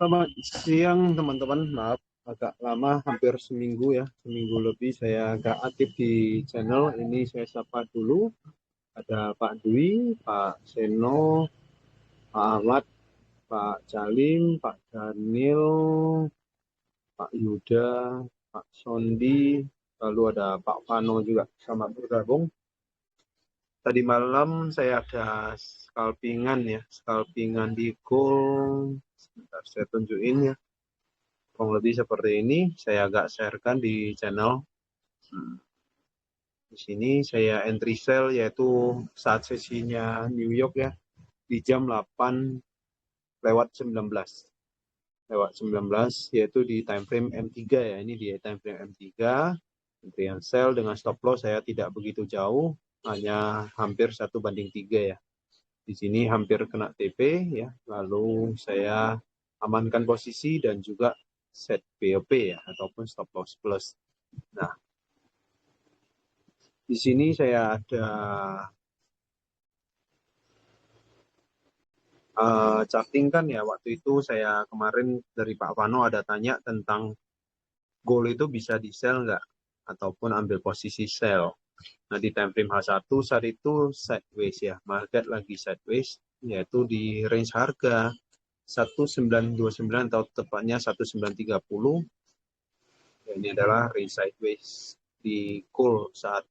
Selamat siang teman-teman, maaf agak lama, hampir seminggu ya, seminggu lebih saya agak aktif di channel ini. Saya sapa dulu, ada Pak Dwi, Pak Seno, Pak Ahmad, Pak Jalim, Pak Daniel, Pak Yuda, Pak Sondi, lalu ada Pak Fano juga sama bergabung. Tadi malam saya ada scalpingan di gold. Sebentar saya tunjukin ya. Kurang lebih seperti ini, saya agak sharekan di channel. Di sini saya entry sell yaitu saat sesinya New York ya, di jam 8 lewat 19. Lewat 19 yaitu di time frame M3 ya. Ini di time frame M3. Entry yang sell dengan stop loss saya tidak begitu jauh, hanya hampir 1/3 ya. Di sini hampir kena TP ya. Lalu saya amankan posisi dan juga set BOP ya, ataupun stop loss plus. Nah, di sini saya ada charting kan ya. Waktu itu saya kemarin dari Pak Fano ada tanya tentang gold itu bisa di sell nggak, ataupun ambil posisi sell. Nah, di time frame H1 saat itu sideways ya, market lagi sideways, yaitu di range harga 1929 atau tepatnya 1930. Ini adalah range sideways di gold saat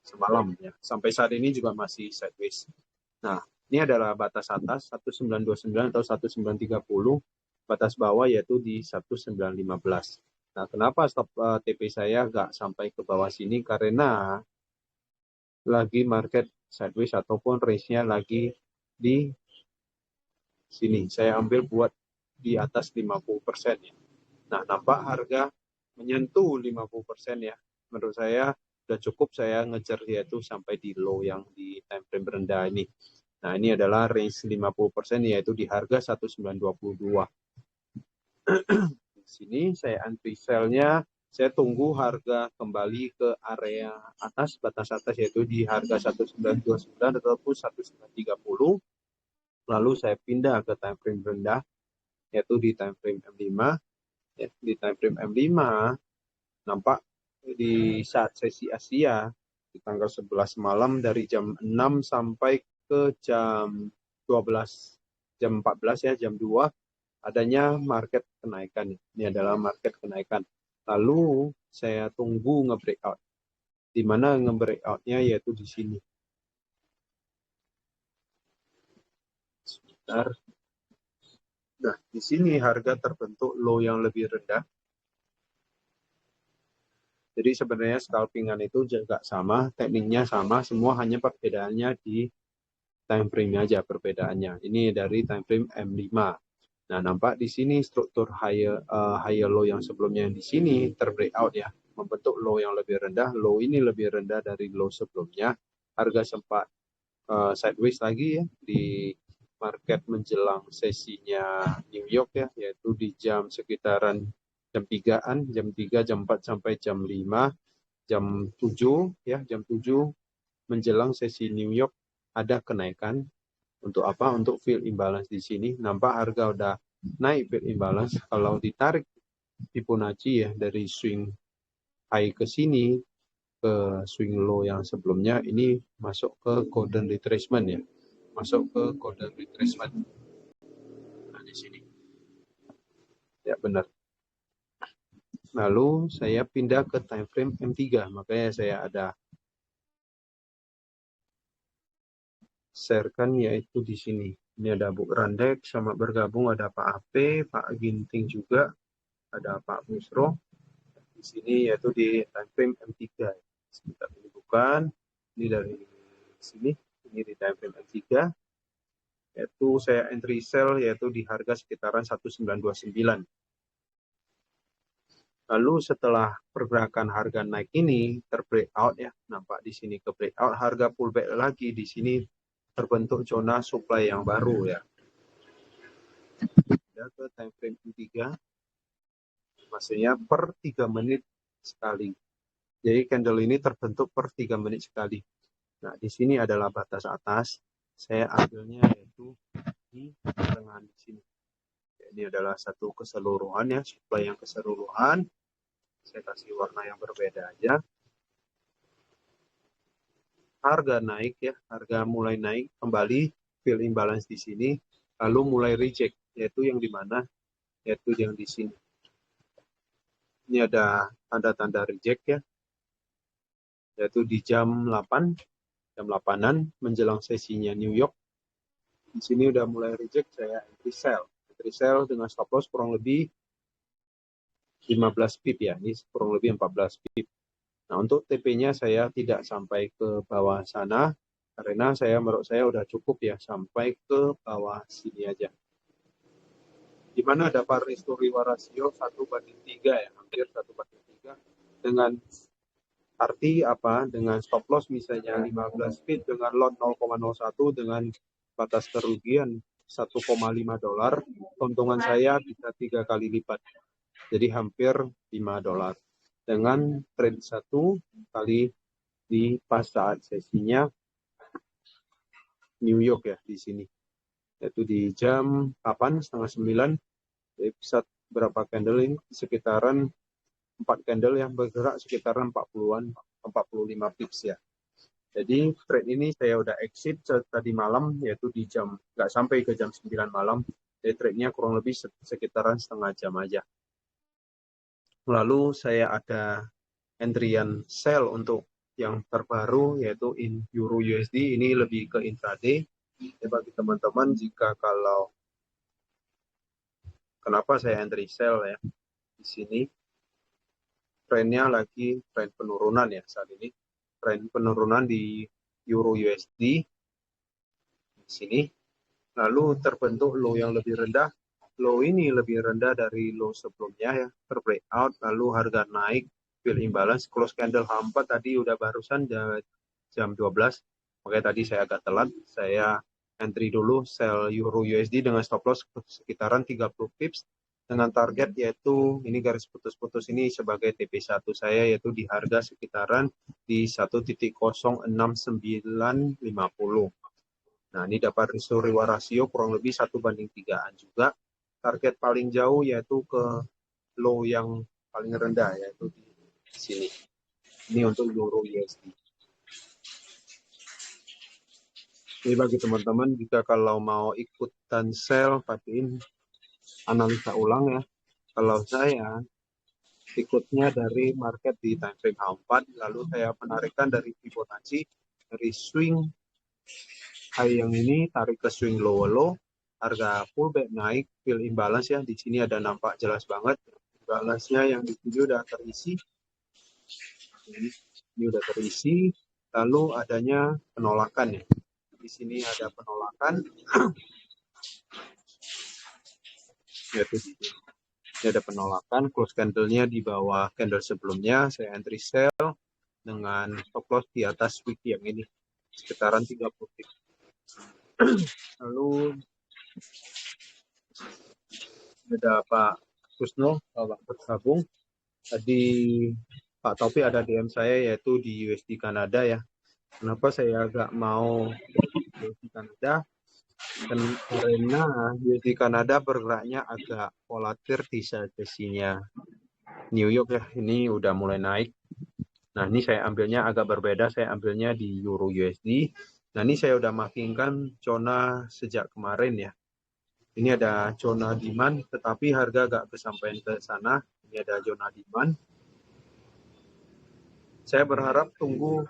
semalam ya. Sampai saat ini juga masih sideways. Nah, ini adalah batas atas 1929 atau 1930, batas bawah yaitu di 1915. Nah, kenapa stop TP saya nggak sampai ke bawah sini? Karena lagi market sideways ataupun range-nya lagi di sini. Saya ambil buat di atas 50% ya. Nah, nampak harga menyentuh 50% ya. Menurut saya sudah cukup saya ngejar yaitu sampai di low yang di time frame rendah ini. Nah, ini adalah range 50% yaitu di harga 1922. Di sini saya entry sell-nya, saya tunggu harga kembali ke area atas, batas atas yaitu di harga 1929 ataupun 1930. Lalu saya pindah ke time frame rendah yaitu di time frame M5. Ya, di time frame M5 nampak di saat sesi Asia di tanggal 11 malam dari jam 6 sampai ke jam 12, jam 14 ya, jam 2 adanya market kenaikan. Ini adalah market kenaikan. Lalu saya tunggu nge-breakout. Di mana nge-breakoutnya yaitu di sini. Sebentar. Nah, di sini harga terbentuk low yang lebih rendah. Jadi sebenarnya scalpingan itu juga sama, tekniknya sama, semua hanya perbedaannya di time frame aja perbedaannya. Ini dari time frame M5. Nah, nampak di sini struktur higher low yang sebelumnya di sini terbreakout ya, membentuk low yang lebih rendah. Low ini lebih rendah dari low sebelumnya. Harga sempat sideways lagi ya di market menjelang sesinya New York ya, yaitu di jam sekitaran jam 3-an, jam 3, jam 4 sampai jam 5, jam 7 ya, jam 7 menjelang sesi New York ada kenaikan. Untuk apa? Untuk field imbalance di sini. Nampak harga udah naik field imbalance. Kalau ditarik Fibonacci ya dari swing high ke sini ke swing low yang sebelumnya, ini masuk ke golden retracement ya. Masuk ke golden retracement. Nah, di sini. Ya, benar. Lalu saya pindah ke time frame M3. Makanya saya ada share-kan yaitu di sini. Ini ada Bu Randek sama bergabung, ada Pak AP, Pak Ginting juga, ada Pak Busro. Di sini yaitu di time frame M3. Sebentar ini bukan. Ini dari sini, ini di time frame M3. Yaitu saya entry sell yaitu di harga sekitaran 1929. Lalu setelah pergerakan harga naik ini terbreakout ya, nampak di sini ke breakout, harga pullback lagi di sini terbentuk zona supply yang baru ya. Ada ke time frame 3, maksudnya per 3 menit sekali. Jadi candle ini terbentuk per 3 menit sekali. Nah, di sini adalah batas atas. Saya ambilnya yaitu di pertengahan di sini. Ini adalah satu keseluruhan ya, supply yang keseluruhan. Saya kasih warna yang berbeda aja. Harga naik ya, harga mulai naik kembali, fill imbalance di sini, lalu mulai reject, yaitu yang di mana? Yaitu yang di sini. Ini ada tanda-tanda reject ya, yaitu di jam 8, jam 8-an menjelang sesinya New York. Di sini udah mulai reject, saya entry sell. Entry sell dengan stop loss kurang lebih 15 pip ya, ini kurang lebih 14 pip. Nah, untuk TP-nya saya tidak sampai ke bawah sana, karena menurut saya udah cukup ya, sampai ke bawah sini aja. Di mana ada par risk to reward ratio 1:3 ya, hampir 1:3. Dengan arti apa? Dengan stop loss misalnya 15 pip, dengan lot 0,01, dengan batas kerugian $1,5, keuntungan saya bisa 3 kali lipat. Jadi hampir $5. Dengan trade 1 kali di pas saat sesinya New York ya di sini. Yaitu di jam 8, setengah 9. Jadi bisa berapa candle ini? Sekitaran 4 candle yang bergerak sekitaran 40-an, 45 pips ya. Jadi trade ini saya udah exit tadi malam, yaitu di jam, nggak sampai ke jam 9 malam. Jadi trade-nya kurang lebih sekitaran setengah jam aja. Lalu saya ada entryan sell untuk yang terbaru, yaitu in Euro USD. Ini lebih ke intraday. Ya, bagi teman-teman, jika kalau kenapa saya entry sell ya di sini, trennya lagi tren penurunan ya saat ini, tren penurunan di Euro USD di sini. Lalu terbentuk low yang lebih rendah. Low ini lebih rendah dari low sebelumnya ya, terbreakout, lalu harga naik, fill imbalance, close candle H4 tadi udah barusan jam 12, makanya tadi saya agak telat, saya entry dulu sell Euro USD dengan stop loss sekitaran 30 pips, dengan target yaitu, ini garis putus-putus ini sebagai TP1 saya, yaitu di harga sekitaran di 1.06950. Nah, ini dapat risk to reward ratio kurang lebih 1:3-an juga. Target paling jauh yaitu ke low yang paling rendah, yaitu di sini. Ini untuk Euro USD. Ini bagi teman-teman, jika kalau mau ikutan sell, pastikan analisa ulang ya. Kalau saya ikutnya dari market di time frame H4, lalu saya menarikkan dari Fibonacci, dari swing high yang ini tarik ke swing low, harga pullback naik, fill imbalance ya. Di sini ada nampak jelas banget imbalance-nya yang di sini udah terisi. Ini udah terisi, lalu adanya penolakan ya. Di sini ada penolakan. Yaitu di sini. Ini ada penolakan, close candle-nya di bawah candle sebelumnya, saya entry sell dengan stop loss di atas wick yang ini, sekitaran 30 titik. Lalu ada Pak Kusno, Pak bergabung. Tadi Pak Topi ada DM saya, yaitu di USD Kanada ya. Kenapa saya agak mau USD Kanada? Karena USD Kanada bergeraknya agak volatil di sesinya New York ya. Ini udah mulai naik. Nah, ini saya ambilnya agak berbeda. Saya ambilnya di Euro USD. Nah, ini saya udah markingkan zona sejak kemarin ya. Ini ada zona demand, tetapi harga agak kesampaian ke sana. Ini ada zona demand. Saya berharap tunggu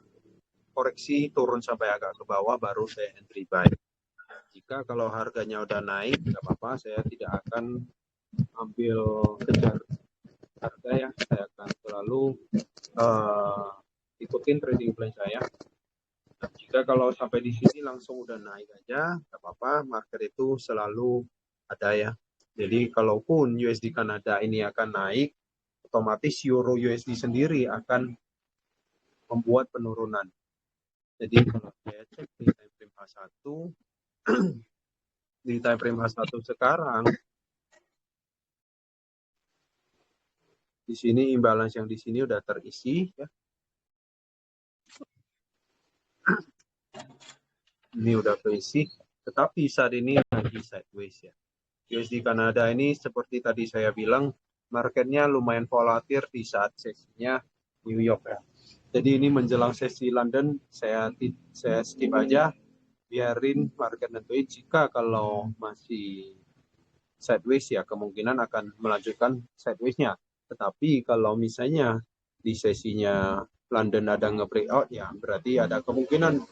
koreksi turun sampai agak ke bawah, baru saya entry buy. Jika kalau harganya udah naik, nggak apa-apa, saya tidak akan ambil kejar harga ya. Saya akan selalu ikutin trading plan saya. Nah, jika kalau sampai di sini langsung udah naik aja, nggak apa-apa, market itu selalu ada ya. Jadi kalaupun USD Kanada ini akan naik, otomatis Euro USD sendiri akan membuat penurunan. Jadi kalau saya cek di time frame H1, di time frame H1 sekarang, di sini imbalance yang di sini udah terisi ya. Ini udah terisi, tetapi saat ini lagi sideways ya. USD Kanada ini seperti tadi saya bilang, marketnya lumayan volatil di saat sesinya New York ya. Jadi ini menjelang sesi London, saya skip aja, biarin market nentuin. Jika kalau masih sideways ya kemungkinan akan melanjutkan sideways-nya. Tetapi kalau misalnya di sesinya London ada nge-breakout ya berarti ada kemungkinan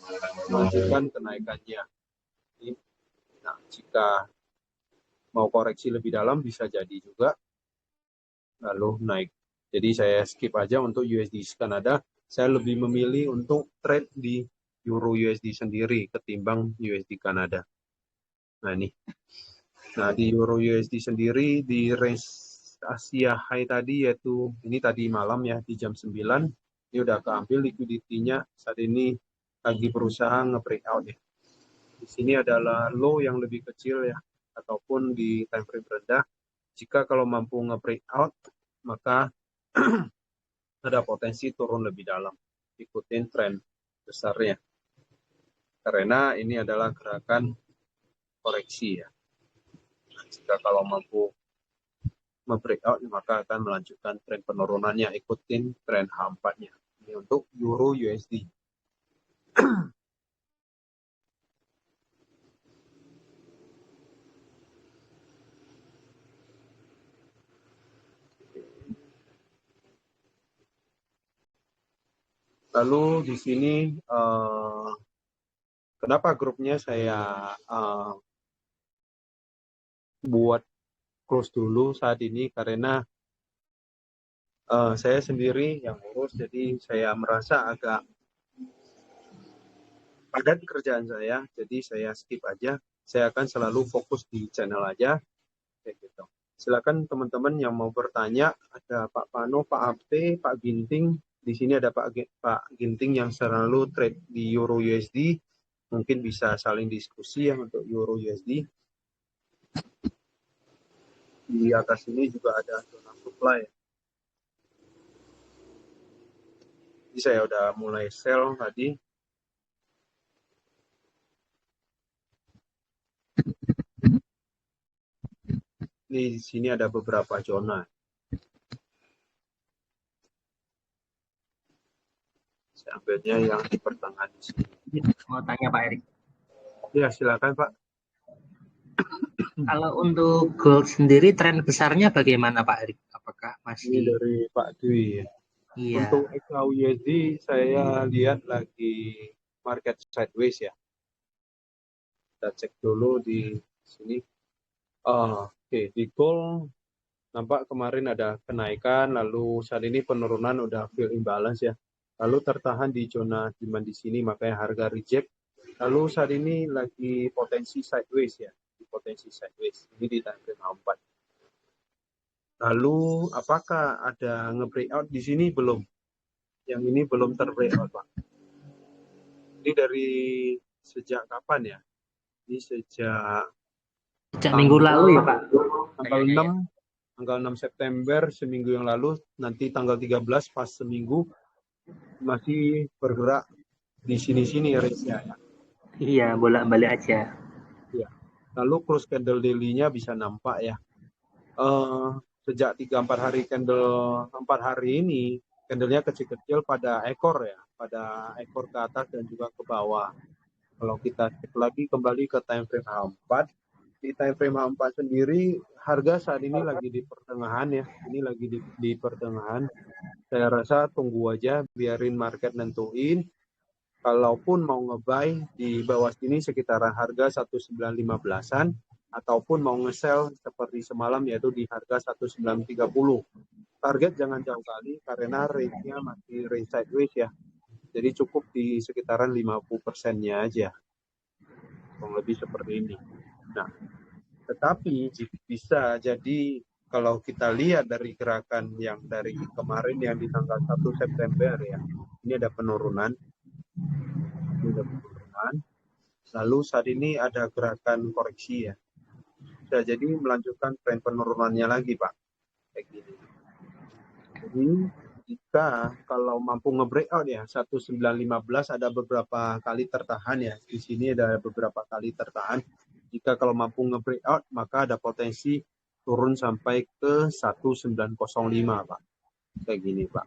melanjutkan kenaikannya. Nah, jika mau koreksi lebih dalam bisa jadi juga lalu naik. Jadi saya skip aja untuk USD Kanada. Saya lebih memilih untuk trade di Euro USD sendiri ketimbang USD Kanada. Nah ini. Nah di Euro USD sendiri di range Asia high tadi yaitu ini tadi malam ya di jam 9. Ini udah keambil liquidity-nya. Saat ini lagi berusaha nge-breakout ya. Di sini adalah low yang lebih kecil ya ataupun di time frame rendah. Jika kalau mampu nge-breakout maka ada potensi turun lebih dalam, ikutin tren besarnya. Karena ini adalah gerakan koreksi ya. Nah, jika kalau mampu nge-breakout maka akan melanjutkan tren penurunannya, ikutin tren H4-nya. Ini untuk Euro USD. Lalu di sini kenapa grupnya saya buat close dulu saat ini karena saya sendiri yang urus, jadi saya merasa agak padat kerjaan saya, jadi saya skip aja. Saya akan selalu fokus di channel aja, kayak gitu. Silakan teman-teman yang mau bertanya, ada Pak Pano, Pak Abte, Pak Ginting. Di sini ada Pak Ginting yang selalu trade di Euro USD. Mungkin bisa saling diskusi ya untuk Euro USD. Di atas ini juga ada zona supply. Jadi saya udah mulai sell tadi. Ini di sini ada beberapa zona. Saya ambilnya yang di pertengahan di sini. Mau tanya Pak Erik. Ya, silakan Pak. Kalau untuk gold sendiri tren besarnya bagaimana Pak Erik? Apakah Ini masih dari Pak Dwi. iya? Untuk XAUSD saya lihat lagi market sideways ya. Kita cek dulu di sini. Oke, di gold nampak kemarin ada kenaikan, lalu saat ini penurunan udah fill imbalance ya. Lalu tertahan di zona demand di sini, makanya harga reject. Lalu saat ini lagi potensi sideways ya, di potensi sideways. Ini di time frame 4. Lalu apakah ada nge-breakout di sini? Belum. Yang ini belum ter-breakout, Pak. Ini dari sejak kapan ya? Ini sejak Minggu lalu ya Pak? Tanggal 6 September seminggu yang lalu, nanti tanggal 13 pas seminggu masih bergerak di sini-sini range-nya ya. Iya, bolak-balik aja. Ya. Lalu close candle daily-nya bisa nampak ya. Sejak 3-4 hari candle 4 hari ini, candlenya kecil-kecil pada ekor ya, pada ekor ke atas dan juga ke bawah. Kalau kita cek lagi kembali ke time frame H4, di time frame H4 sendiri harga saat ini lagi di pertengahan ya. Ini lagi di pertengahan. Saya rasa tunggu aja, biarin market nentuin. Kalaupun mau nge-buy di bawah sini sekitaran harga 1915-an ataupun mau nge-sell seperti semalam yaitu di harga 1930. Target jangan jauh kali karena range-nya masih range sideways ya. Jadi cukup di sekitaran 50%-nya aja. Kurang lebih seperti ini. Nah, tetapi bisa jadi kalau kita lihat dari gerakan yang dari kemarin yang di tanggal 1 September ya, ini ada penurunan. Lalu saat ini ada gerakan koreksi ya. Bisa jadi melanjutkan tren penurunannya lagi, Pak. Kayak gini. Jadi jika kalau mampu nge-breakout ya 1915 ada beberapa kali tertahan ya. Di sini ada beberapa kali tertahan. Jika kalau mampu nge-breakout, maka ada potensi turun sampai ke 1905, Pak. Kayak gini, Pak.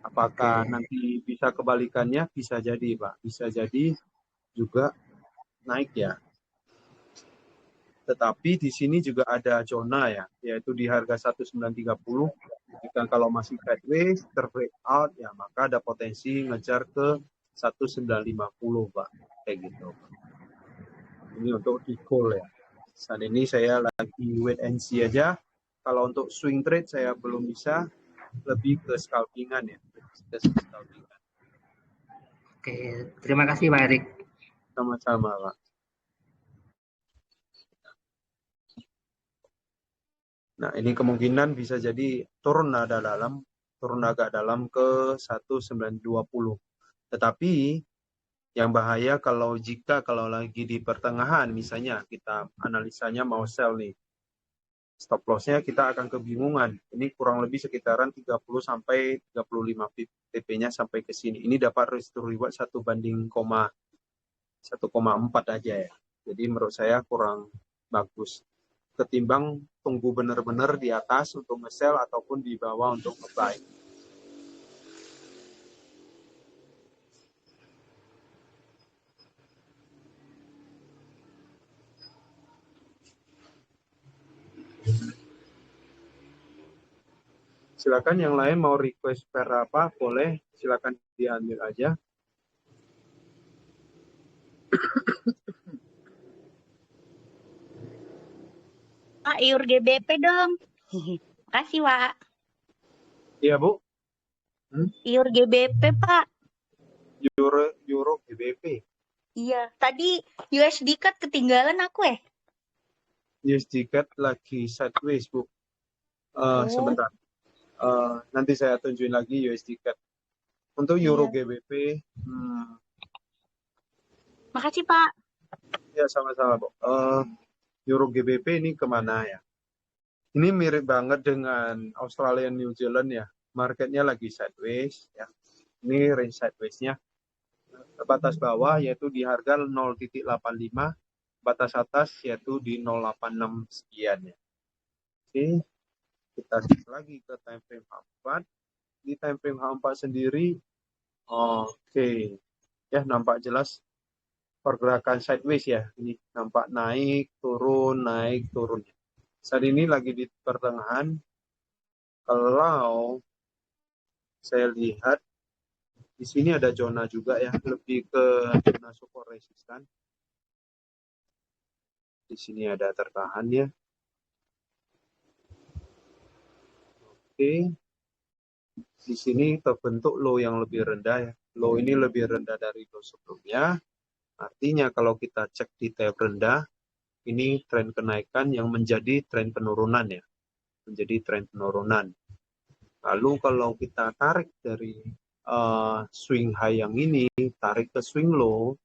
Apakah nanti bisa kebalikannya? Bisa jadi, Pak. Bisa jadi juga naik ya. Tetapi di sini juga ada zona ya, yaitu di harga 1930. Jika kalau masih sideways, terbreakout, ya maka ada potensi ngejar ke 1950, Pak. Kayak gitu. Ini untuk di call ya. Saat ini saya lagi wait and see aja. Kalau untuk swing trade saya belum bisa, lebih ke scalpingan ya. Oke, terima kasih Pak Erik. Sama-sama, Pak. Nah, ini kemungkinan bisa jadi turun agak dalam ke 1920. Tetapi yang bahaya kalau lagi di pertengahan, misalnya kita analisanya mau sell nih, stop loss-nya kita akan kebingungan. Ini kurang lebih sekitaran 30 sampai 35 pip TP-nya sampai ke sini. Ini dapat risk to reward 1:1,4 aja ya. Jadi menurut saya kurang bagus. Ketimbang tunggu benar-benar di atas untuk nge-sell ataupun di bawah untuk nge-buy. Silakan yang lain mau request pair apa, boleh silakan diambil aja. Pak, IUR GBP dong. Makasih, Pak. Iya, Bu. IUR GBP, Pak. Euro GBP. Iya, tadi USD CAD ketinggalan aku ya. USD CAD lagi sideways, Bu. Oh. Sebentar. Nanti saya tunjukin lagi USD CAD. Untuk Euro Iya. GBP, Makasih, Pak. ya sama-sama, Bu. Euro GBP ini kemana ya? Ini mirip banget dengan Australia New Zealand ya. Marketnya lagi sideways ya. Ini range sideways-nya. Batas bawah yaitu di harga 0.85, batas atas yaitu di 0.86 sekian ya. Oke, kita cek lagi ke time frame H4. Di time frame H4 sendiri, oke, ya nampak jelas pergerakan sideways ya. Ini nampak naik, turun, naik, turun. Saat ini lagi di pertengahan. Kalau saya lihat di sini ada zona juga ya, lebih ke zona support resistan. Di sini ada tertahan ya. Oke. Di sini terbentuk low yang lebih rendah ya. Low ini lebih rendah dari low sebelumnya. Artinya kalau kita cek di tab rendah, ini tren kenaikan yang menjadi tren penurunan ya. Menjadi tren penurunan. Lalu kalau kita tarik dari swing high yang ini, tarik ke swing low,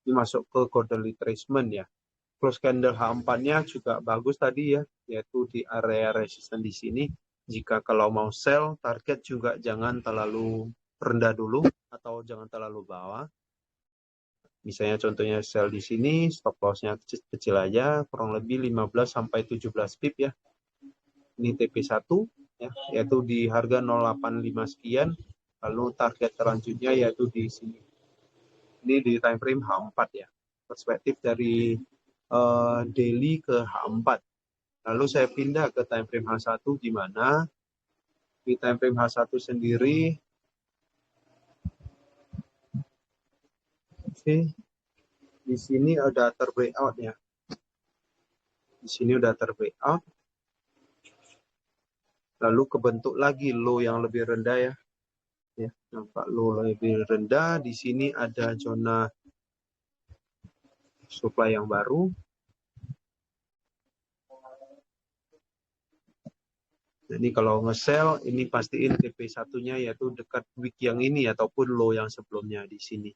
ini masuk ke quarterly retracement ya. Close candle H4-nya juga bagus tadi ya, yaitu di area resisten di sini. Jika kalau mau sell, target juga jangan terlalu rendah dulu atau jangan terlalu bawah. Misalnya contohnya sell di sini, stop loss-nya kecil aja, kurang lebih 15 sampai 17 pip ya. Ini TP1 ya, yaitu di harga 0.85 sekian. Lalu target selanjutnya yaitu di sini. Ini di time frame H4 ya. Perspektif dari daily ke H4. Lalu saya pindah ke time frame H1 di mana di time frame H1 sendiri di sini ada terbreakout ya. Di sini udah terbreakout. Lalu kebentuk lagi low yang lebih rendah ya. Ya, nampak low lebih rendah. Di sini ada zona supply yang baru. Jadi kalau nge-sell ini pastiin TP1-nya yaitu dekat wick yang ini ataupun low yang sebelumnya di sini.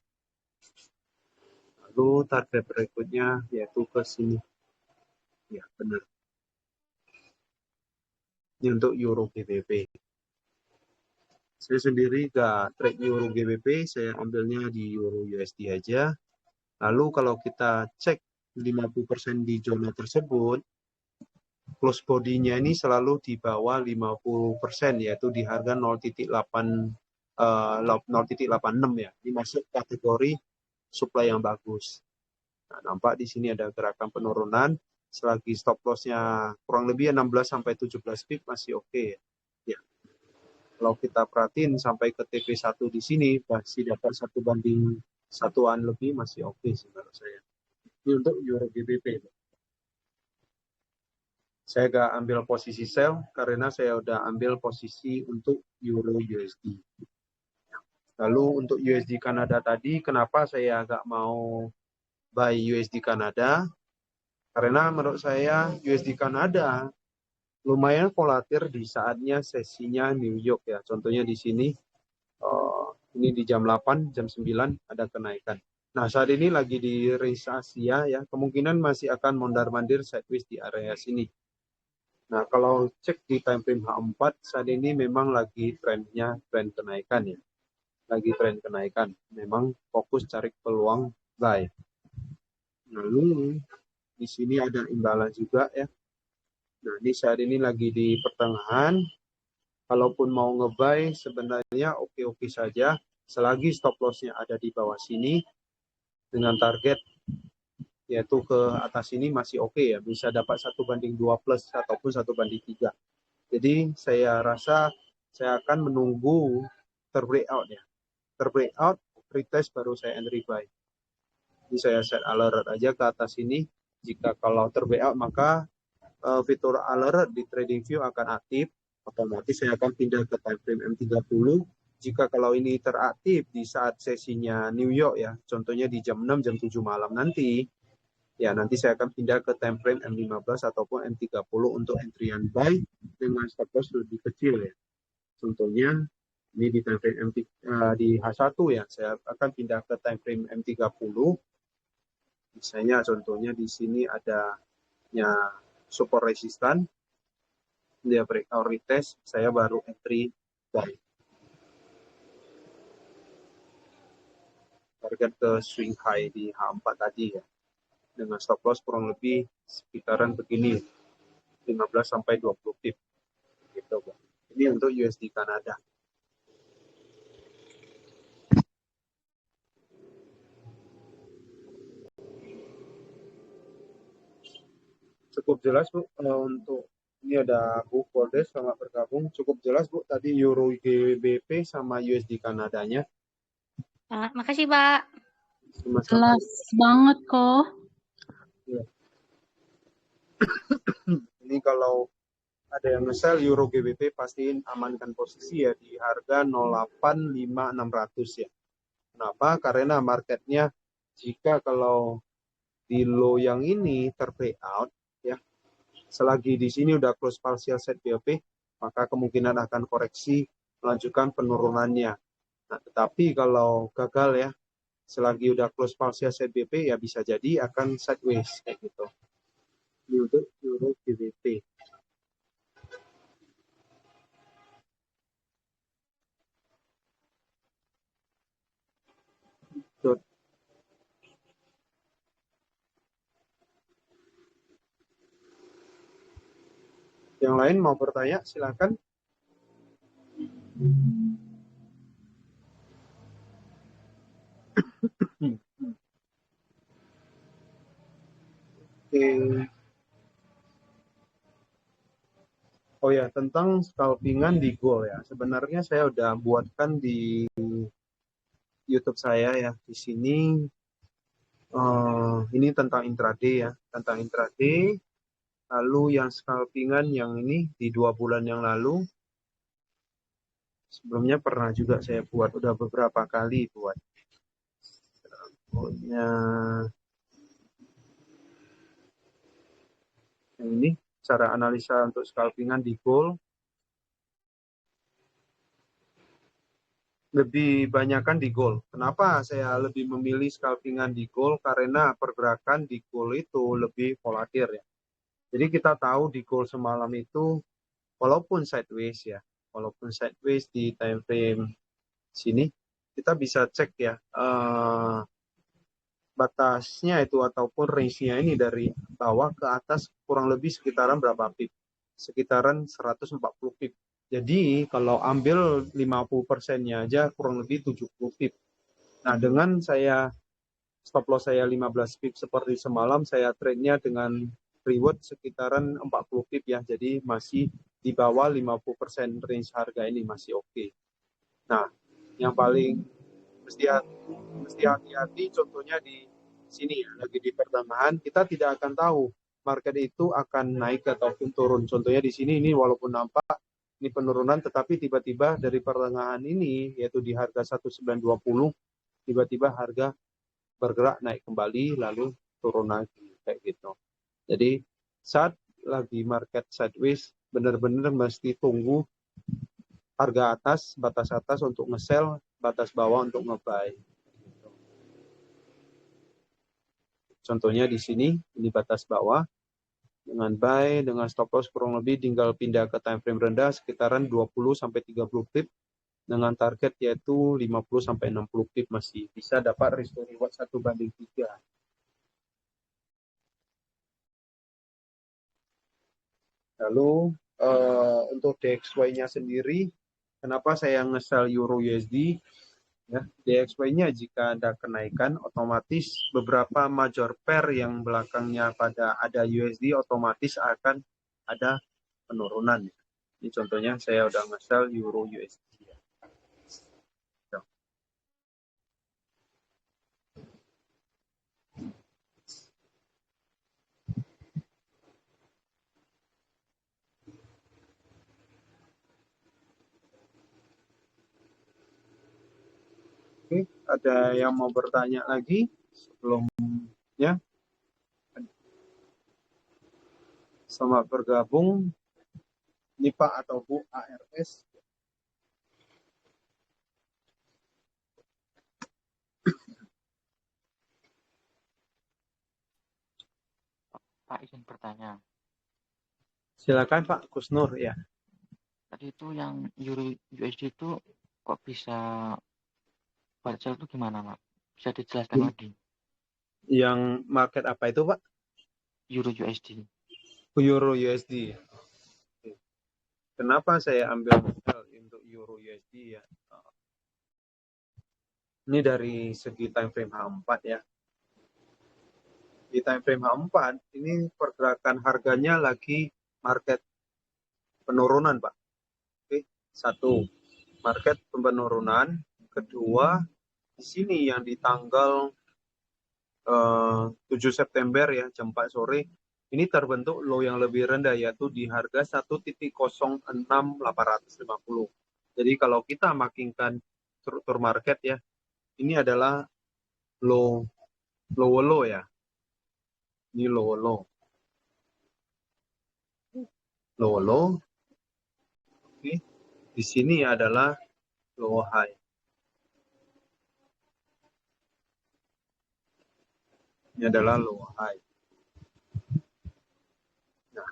Lalu target berikutnya yaitu ke sini. Ya, benar. Ini untuk Euro GBP. Saya sendiri gak trade Euro GBP, saya ambilnya di Euro USD aja. Lalu kalau kita cek 50% di zona tersebut, close body-nya ini selalu di bawah 50%, yaitu di harga 0,86 ya. Ini masuk kategori supply yang bagus. Nah, nampak di sini ada gerakan penurunan, selagi stop loss-nya kurang lebih 16-17 pip masih oke ya. Ya. Kalau kita perhatiin sampai ke TP1 di sini masih dapat 1:1 lebih masih oke sih menurut saya. Ini untuk Euro GBP. Saya gak ambil posisi sell karena saya udah ambil posisi untuk Euro USD. Lalu untuk USD Kanada tadi, kenapa saya agak mau buy USD Kanada? Karena menurut saya USD Kanada lumayan volatil di saatnya sesinya New York ya. Contohnya di sini, ini di jam 8, jam 9 ada kenaikan. Nah, saat ini lagi di range Asia ya, kemungkinan masih akan mondar-mandir sideways di area sini. Nah, kalau cek di time frame H4, saat ini memang lagi trennya tren kenaikan ya. Lagi tren kenaikan. Memang fokus cari peluang buy. Lalu, di sini ada imbalan juga ya. Nah, ini saat ini lagi di pertengahan. Kalaupun mau nge-buy, sebenarnya oke-oke saja. Selagi stop loss-nya ada di bawah sini, dengan target yaitu ke atas ini masih oke ya. Bisa dapat 1:2 plus ataupun 1:3. Jadi saya rasa saya akan menunggu terbreakout ya. Terbreakout, retest baru saya entry buy. Jadi saya set alert aja ke atas ini. Jika kalau terbreakout maka fitur alert di TradingView akan aktif, otomatis saya akan pindah ke time frame M30. Jika kalau ini teraktif di saat sesinya New York ya, contohnya di jam 6, jam 7 malam nanti, ya nanti saya akan pindah ke time frame M15 ataupun M30 untuk entryan buy dengan stop loss lebih kecil ya. Contohnya ini di time frame di H1 ya, saya akan pindah ke time frame M30. Misalnya contohnya di sini adanya support resistan, dia breakout retest, saya baru entry buy. Target ke swing high di H4 tadi ya. Dengan stop loss kurang lebih sekitaran begini, 15-20 pip. Gitu, Bang. Ini untuk USD Kanada. Cukup jelas Bu, untuk ini ada Bu Kordes selamat bergabung. Cukup jelas Bu tadi Euro GBP sama USD Kanadanya. Makasih Pak. Sama-sama. Jelas banget kok. Ya. Ini kalau ada yang nge-sell Euro GBP pastiin amankan posisi ya di harga 0,85600 ya. Kenapa? Karena marketnya jika kalau di low yang ini terbreakout ya, selagi di sini udah close partial set BOP, maka kemungkinan akan koreksi melanjutkan penurunannya. Nah, tetapi kalau gagal ya, selagi udah close partial set BOP ya bisa jadi akan sideways kayak gitu. Ini untuk Euro GBP. Yang lain mau bertanya, silakan. Oke. Oh ya, tentang scalpingan di gold ya. Sebenarnya saya udah buatkan di YouTube saya ya. Di sini ini tentang intraday ya, tentang intraday. Lalu yang scalpingan yang ini di 2 bulan yang lalu. Sebelumnya pernah juga saya buat, udah beberapa kali buat. Contohnya yang ini, cara analisa untuk scalpingan di gold. Lebih banyakkan di gold. Kenapa saya lebih memilih scalpingan di gold? Karena pergerakan di gold itu lebih volatil ya. Jadi kita tahu di gold semalam itu walaupun sideways ya, walaupun sideways di time frame sini, kita bisa cek ya batasnya itu ataupun range-nya ini dari bawah ke atas kurang lebih sekitaran berapa pip? Sekitaran 140 pip. Jadi kalau ambil 50%-nya aja kurang lebih 70 pip. Nah, dengan saya stop loss saya 15 pip seperti semalam, saya trade-nya dengan reward sekitaran 40 pip ya. Jadi masih di bawah 50% range harga ini masih oke. Nah, yang paling mesti hati-hati contohnya di sini ya, lagi di pertengahan, kita tidak akan tahu market itu akan naik ataupun turun. Contohnya di sini ini walaupun nampak ini penurunan, tetapi tiba-tiba dari pertengahan ini yaitu di harga 1920 tiba-tiba harga bergerak naik kembali lalu turun lagi kayak gitu. Jadi saat lagi market sideways benar-benar mesti tunggu harga atas, batas atas untuk nge-sell, batas bawah untuk nge-buy. Contohnya di sini, ini batas bawah, dengan buy, dengan stop loss kurang lebih tinggal pindah ke time frame rendah sekitaran 20-30 pip, dengan target yaitu 50-60 pip masih bisa dapat risk to reward 1/3. Lalu untuk DXY-nya sendiri, kenapa saya nge-sell Euro USD? Ya, DXY-nya jika ada kenaikan, otomatis beberapa major pair yang belakangnya pada ada USD otomatis akan ada penurunan. Ini contohnya saya udah nge-sell Euro USD. Ya. Oke, ada yang mau bertanya lagi sebelumnya? Selamat bergabung, ini Pak atau Bu ARS. Pak izin bertanya. Silakan Pak Kusnur ya. Tadi itu yang Euro USD itu kok bisa baca itu gimana, Pak? Bisa dijelaskan lagi? Yang market apa itu Pak? Euro USD. Euro USD. Kenapa saya ambil modal untuk Euro USD ya? Ini dari segi time frame H4 ya. Di time frame H4 ini pergerakan harganya lagi market penurunan Pak. Oke, satu market penurunan, kedua di sini yang di tanggal 7 September ya jam 4 sore ini terbentuk low yang lebih rendah yaitu di harga 1.06850. Jadi kalau kita makinkan struktur market ya, ini adalah low ya. Ini low. Oke. Di sini adalah low high. Ini adalah low high. Nah,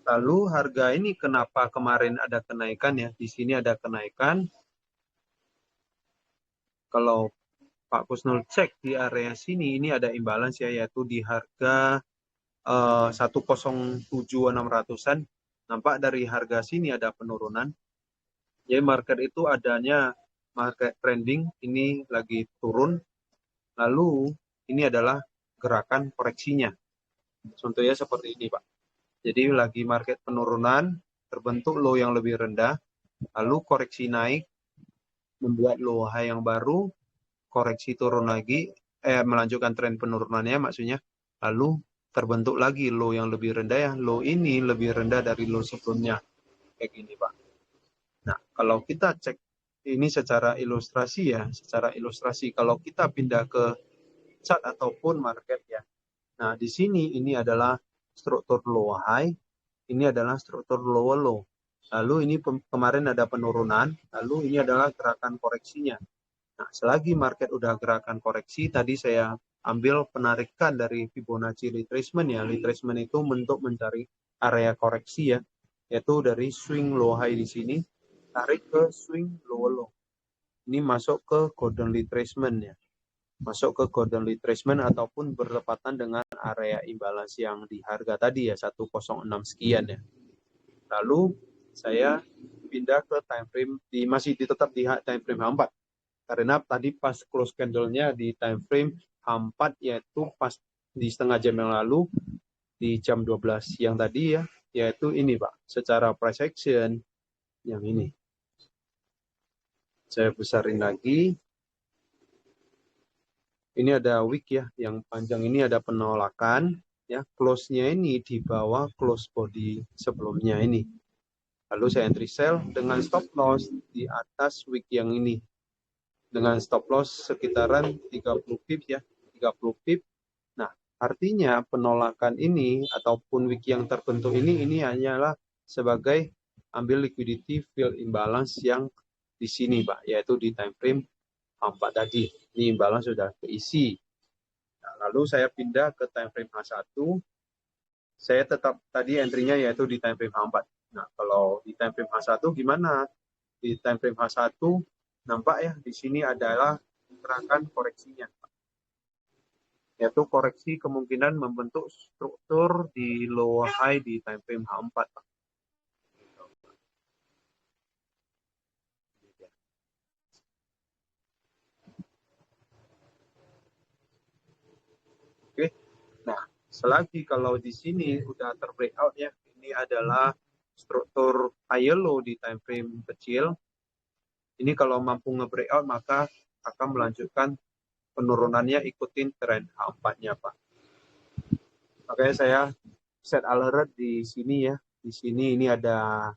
lalu harga ini kenapa kemarin ada kenaikan ya? Di sini ada kenaikan. Kalau Pak Kusnul cek di area sini, ini ada imbalance ya, yaitu di harga 107.600-an. Nampak dari harga sini ada penurunan. Jadi market itu adanya market trending, ini lagi turun. Lalu ini adalah gerakan koreksinya. Contohnya seperti ini Pak. Jadi lagi market penurunan, terbentuk low yang lebih rendah, lalu koreksi naik, membuat low high yang baru, koreksi turun lagi, melanjutkan tren penurunannya maksudnya, lalu terbentuk lagi low yang lebih rendah ya, low ini lebih rendah dari low sebelumnya, kayak gini Pak. Nah, kalau kita cek ini secara ilustrasi ya, kalau kita pindah ke chart ataupun market ya. Nah, di sini ini adalah struktur low high, ini adalah struktur low. Lalu ini kemarin ada penurunan, lalu ini adalah gerakan koreksinya. Nah, selagi market udah gerakan koreksi, tadi saya ambil penarikan dari Fibonacci retracement ya. Retracement itu untuk mencari area koreksi ya, yaitu dari swing low high di sini. tarik ke swing lower low. Ini masuk ke golden retracement ya. Masuk ke golden retracement ataupun bertepatan dengan area imbalance yang di harga tadi ya 106 sekian ya. Lalu saya pindah ke time frame masih tetap di time frame H4 karena tadi pas close candle-nya di time frame H4 yaitu pas di setengah jam yang lalu di jam 12 siang tadi ya, yaitu ini Pak, secara price action yang ini. Saya besarin lagi. Ini ada wick ya, yang panjang ini ada penolakan, ya close-nya ini di bawah close body sebelumnya ini. Lalu saya entry sell dengan stop loss di atas wick yang ini. Dengan stop loss sekitaran 30 pips ya, 30 pips. Nah, artinya penolakan ini ataupun wick yang terbentuk ini hanyalah sebagai ambil liquidity fill imbalance yang di sini Pak, yaitu di time frame H4 tadi. Ini imbalance sudah keisi. Nah, lalu saya pindah ke time frame H1. Saya tetap tadi entry-nya yaitu di time frame H4. Nah, kalau di time frame H1 gimana? Di time frame H1 nampak ya di sini adalah gerakan koreksinya. Yaitu koreksi kemungkinan membentuk struktur di low high di time frame H4. Oke. Nah, selagi kalau di sini udah terbreakout ya, ini adalah struktur high low di time frame kecil. Ini kalau mampu nge-breakout maka akan melanjutkan penurunannya ikutin tren H4-nya Pak. Makanya saya set alert di sini ya. Di sini ini ada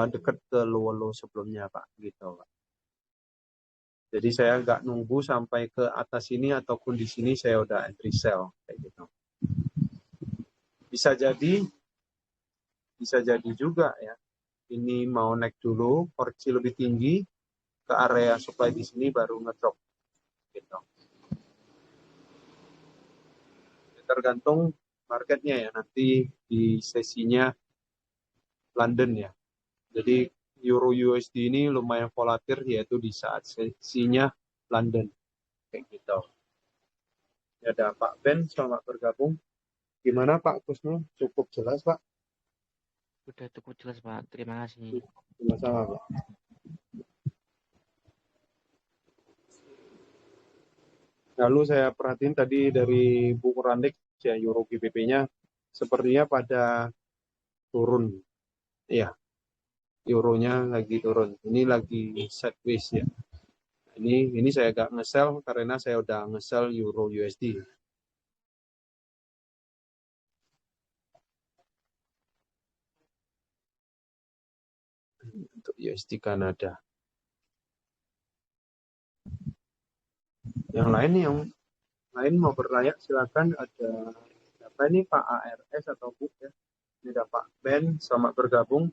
dekat ke low sebelumnya Pak, gitu Pak. Jadi saya nggak nunggu sampai ke atas ini ataupun di sini saya udah entry sell kayak gitu. Bisa jadi juga ya. Ini mau naik dulu, koreksi lebih tinggi ke area supply di sini baru ngedrop gitu. Tergantung marketnya ya nanti di sesinya London ya. Jadi Euro USD ini lumayan volatil yaitu di saat sesinya London kayak gitu. Ya, ada Pak Ben, selamat bergabung. Gimana Pak Kusno? Cukup jelas Pak? Udah cukup jelas Pak, terima kasih. Sama-sama Pak. Lalu saya perhatiin tadi dari buku Randek ya Euro GBP-nya sepertinya pada turun. Iya. Euronya lagi turun. Ini lagi sideways ya. Ini saya agak nge-sell karena saya udah nge-sell Euro USD. Untuk USD Kanada. Yang lain mau bertanya silakan. Ada apa ini Pak ARS atau Bu ya? Ini ada Pak Ben, selamat bergabung.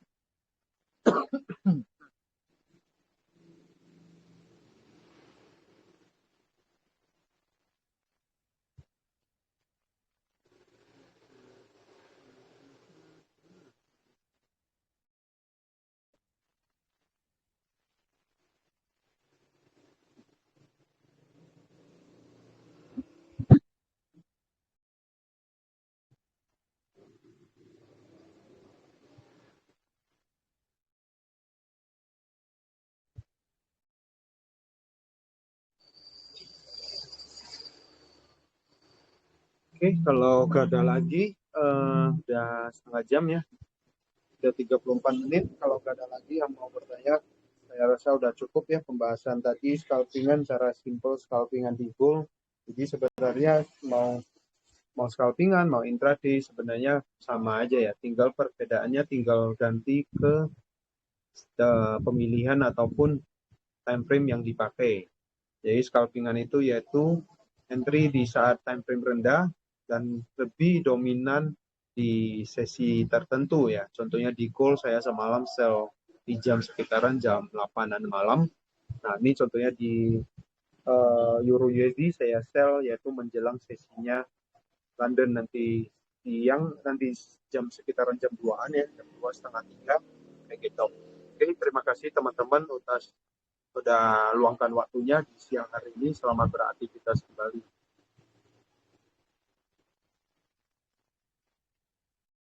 Oke, kalau gak ada lagi, udah setengah jam ya. Udah 34 menit, kalau gak ada lagi yang mau bertanya, saya rasa udah cukup ya pembahasan tadi, scalpingan, cara simple scalpingan di gold. Jadi sebenarnya mau scalpingan, mau intraday, sebenarnya sama aja ya. Tinggal perbedaannya tinggal ganti ke pemilihan ataupun time frame yang dipakai. Jadi scalpingan itu yaitu entry di saat time frame rendah dan lebih dominan di sesi tertentu ya. Contohnya di gold saya semalam sell di jam sekitaran jam 8-an malam. Nah ini contohnya di Euro USD saya sell yaitu menjelang sesinya London nanti siang, nanti jam sekitaran jam 2-an ya, jam 2 setengah 3 kayak gitu. Oke, terima kasih teman-teman sudah luangkan waktunya di siang hari ini. Selamat beraktivitas kembali.